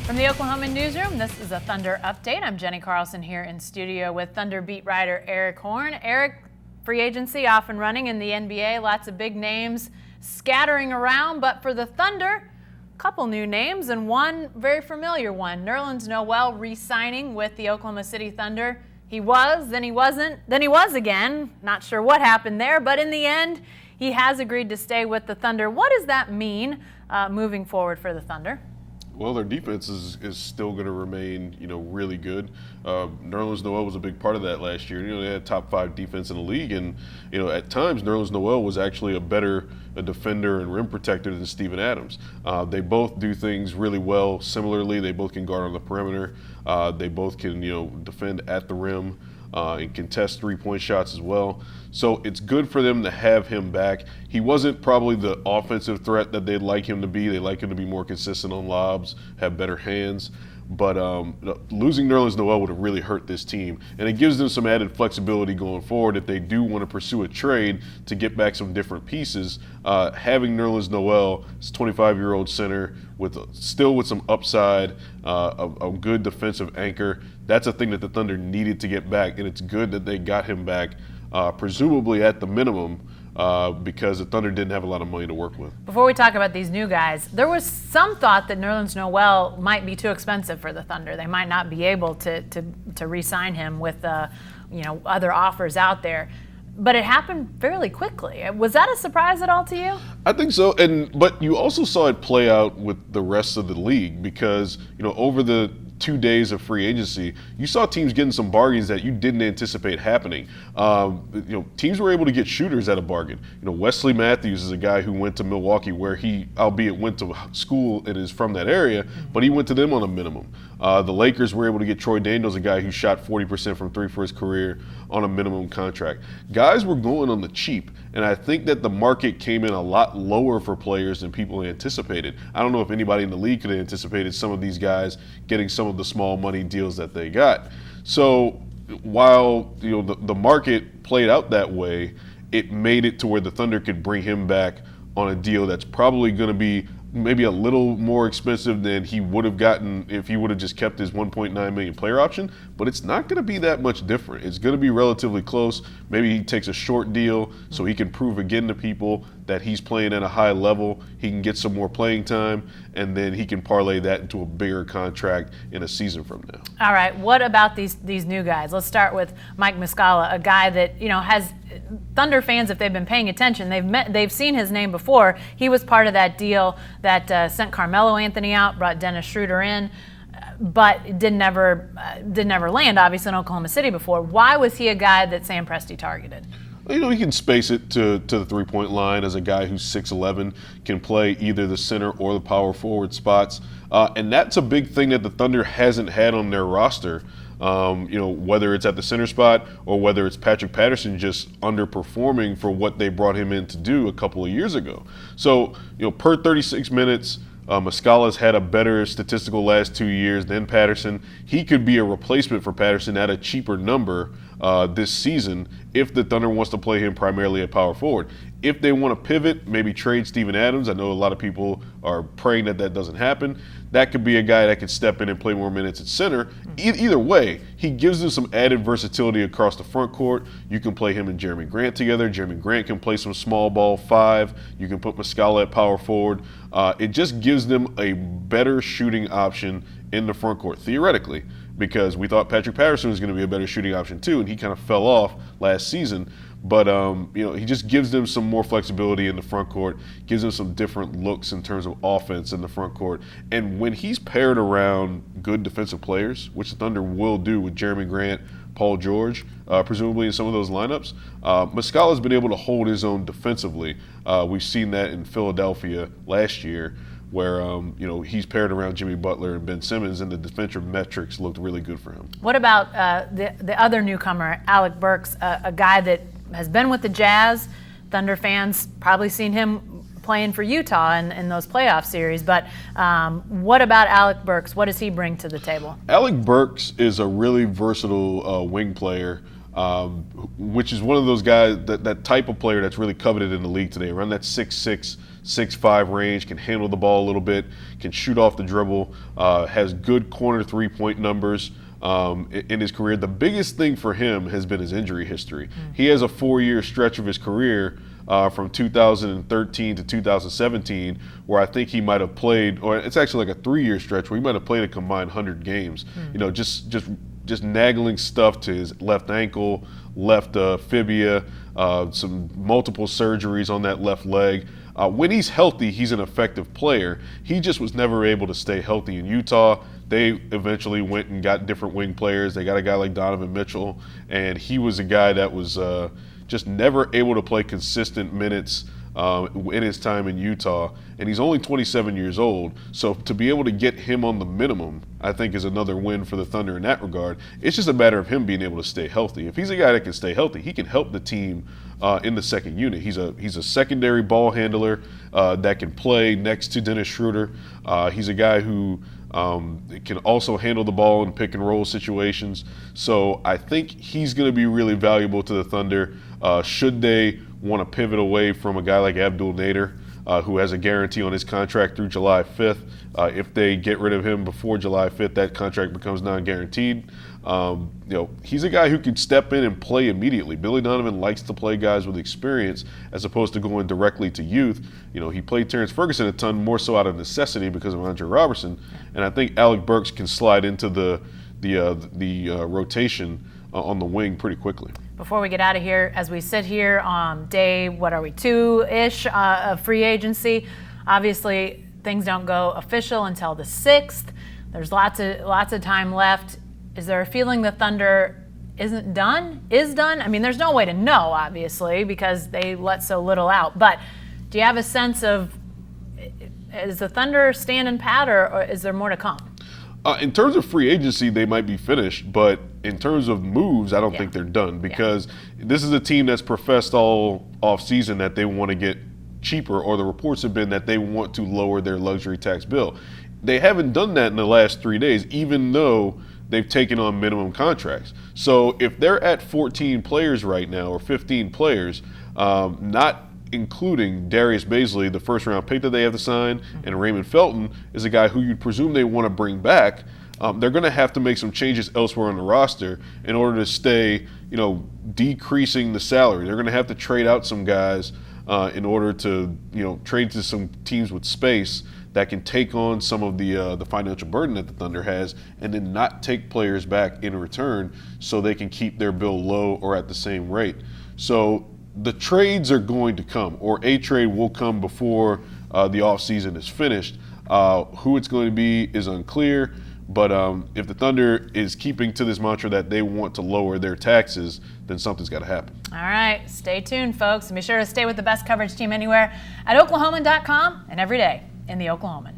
From the Oklahoman newsroom, this is a Thunder update. I'm Jenny Carlson here in studio with Thunder beat writer Eric Horn. Eric, free agency off and running in the NBA. Lots of big names scattering around, but for the Thunder, a couple new names and one very familiar one. Nerlens Noel re-signing with the Oklahoma City Thunder. He was, then he wasn't, then he was again. Not sure what happened there, but in the end, he has agreed to stay with the Thunder. What does that mean moving forward for the Thunder? Well, their defense is still going to remain, really good. Nerlens Noel was a big part of that last year. They had top 5 defense in the league, and at times Nerlens Noel was actually a better defender and rim protector than Steven Adams. They both do things really well. Similarly, they both can guard on the perimeter. They both can, defend at the rim. And contest three-point shots as well. So it's good for them to have him back. He wasn't probably the offensive threat that they'd like him to be. They like him to be more consistent on lobs, have better hands. But losing Nerlens Noel would have really hurt this team. And it gives them some added flexibility going forward if they do want to pursue a trade to get back some different pieces. Having Nerlens Noel, this 25-year-old center, still with some upside, a good defensive anchor, that's a thing that the Thunder needed to get back. And it's good that they got him back, presumably at the minimum, because the Thunder didn't have a lot of money to work with. Before we talk about these new guys, there was some thought that Nerlens Noel might be too expensive for the Thunder. They might not be able to re-sign him with other offers out there. But it happened fairly quickly. Was that a surprise at all to you? I think so, but you also saw it play out with the rest of the league because over the 2 days of free agency, you saw teams getting some bargains that you didn't anticipate happening. Teams were able to get shooters at a bargain. Wesley Matthews is a guy who went to Milwaukee, where he, albeit went to school and is from that area, but he went to them on a minimum. The Lakers were able to get Troy Daniels, a guy who shot 40% from three for his career, on a minimum contract. Guys were going on the cheap, and I think that the market came in a lot lower for players than people anticipated. I don't know if anybody in the league could have anticipated some of these guys getting some of the small money deals that they got. So while the market played out that way, it made it to where the Thunder could bring him back on a deal that's probably going to be maybe a little more expensive than he would have gotten if he would have just kept his $1.9 million player option, but it's not going to be that much different. It's going to be relatively close. Maybe he takes a short deal so he can prove again to people that he's playing at a high level. He can get some more playing time, and then he can parlay that into a bigger contract in a season from now. All right, what about these new guys? Let's start with Mike Muscala, a guy that has Thunder fans, if they've been paying attention, they've seen his name before. He was part of that deal that sent Carmelo Anthony out, brought Dennis Schroeder in, but did never land, obviously, in Oklahoma City before. Why was he a guy that Sam Presti targeted? He can space it to the three-point line as a guy who's 6'11", can play either the center or the power forward spots. And that's a big thing that the Thunder hasn't had on their roster. Whether it's at the center spot or whether it's Patrick Patterson just underperforming for what they brought him in to do a couple of years ago. So, per 36 minutes, Muscala's had a better statistical last 2 years than Patterson. He could be a replacement for Patterson at a cheaper number this season if the Thunder wants to play him primarily at power forward. If they want to pivot, maybe trade Steven Adams. I know a lot of people are praying that doesn't happen. That could be a guy that could step in and play more minutes at center. Either way, he gives them some added versatility across the front court. You can play him and Jeremy Grant together. Jeremy Grant can play some small ball 5. You can put Muscala at power forward. It just gives them a better shooting option in the front court, theoretically, because we thought Patrick Patterson was going to be a better shooting option too, and he kind of fell off last season. But he just gives them some more flexibility in the front court, gives them some different looks in terms of offense in the front court. And when he's paired around good defensive players, which the Thunder will do with Jeremy Grant, Paul George, presumably in some of those lineups, Muscala's been able to hold his own defensively. We've seen that in Philadelphia last year, where he's paired around Jimmy Butler and Ben Simmons, and the defensive metrics looked really good for him. What about the other newcomer, Alec Burks, a guy that has been with the Jazz? Thunder fans probably seen him playing for Utah in those playoff series. But what about Alec Burks? What does he bring to the table? Alec Burks is a really versatile wing player. which is one of those guys, that type of player that's really coveted in the league today. Around that 6'6", 6'5" range, can handle the ball a little bit, can shoot off the dribble, has good corner three-point numbers in his career. The biggest thing for him has been his injury history. He has a 4-year stretch of his career from 2013 to 2017, where I think he might have played, or it's actually like a 3-year stretch where he might have played a combined 100 games. You know, just nagging stuff to his left ankle, left fibia, some multiple surgeries on that left leg. When he's healthy, he's an effective player. He just was never able to stay healthy in Utah. They eventually went and got different wing players. They got a guy like Donovan Mitchell, and he was a guy that was just never able to play consistent minutes in his time in Utah. And he's only 27 years old, so to be able to get him on the minimum, I think, is another win for the Thunder in that regard. It's just a matter of him being able to stay healthy. If he's a guy that can stay healthy, he can help the team in the second unit. He's a secondary ball handler that can play next to Dennis Schroeder. He's a guy who can also handle the ball in pick and roll situations. So I think he's going to be really valuable to the Thunder should they want to pivot away from a guy like Abdul Nader, who has a guarantee on his contract through July 5th. If they get rid of him before July 5th, that contract becomes non-guaranteed. You know, he's a guy who can step in and play immediately. Billy Donovan likes to play guys with experience as opposed to going directly to youth. You know, he played Terrence Ferguson a ton more so out of necessity because of Andre Robertson, and I think Alec Burks can slide into the rotation on the wing pretty quickly. Before we get out of here, as we sit here on day, 2-ish of free agency, obviously things don't go official until the 6th. There's lots of time left. Is there a feeling the Thunder is done? I mean, there's no way to know, obviously, because they let so little out. But do you have a sense of, is the Thunder standing pat, or is there more to come? In terms of free agency, they might be finished, but in terms of moves, I don't think they're done, because this is a team that's professed all offseason that they want to get cheaper, or the reports have been that they want to lower their luxury tax bill. They haven't done that in the last 3 days, even though they've taken on minimum contracts. So if they're at 14 players right now, or 15 players, not including Darius Bazley, the first-round pick that they have to sign, and Raymond Felton is a guy who you'd presume they want to bring back. They're going to have to make some changes elsewhere on the roster in order to stay, decreasing the salary. They're going to have to trade out some guys in order to, trade to some teams with space that can take on some of the financial burden that the Thunder has, and then not take players back in return so they can keep their bill low or at the same rate. So the trades are going to come, or a trade will come before the offseason is finished. Who it's going to be is unclear, but if the Thunder is keeping to this mantra that they want to lower their taxes, then something's got to happen. All right, stay tuned, folks. And be sure to stay with the best coverage team anywhere at Oklahoman.com and every day in the Oklahoman.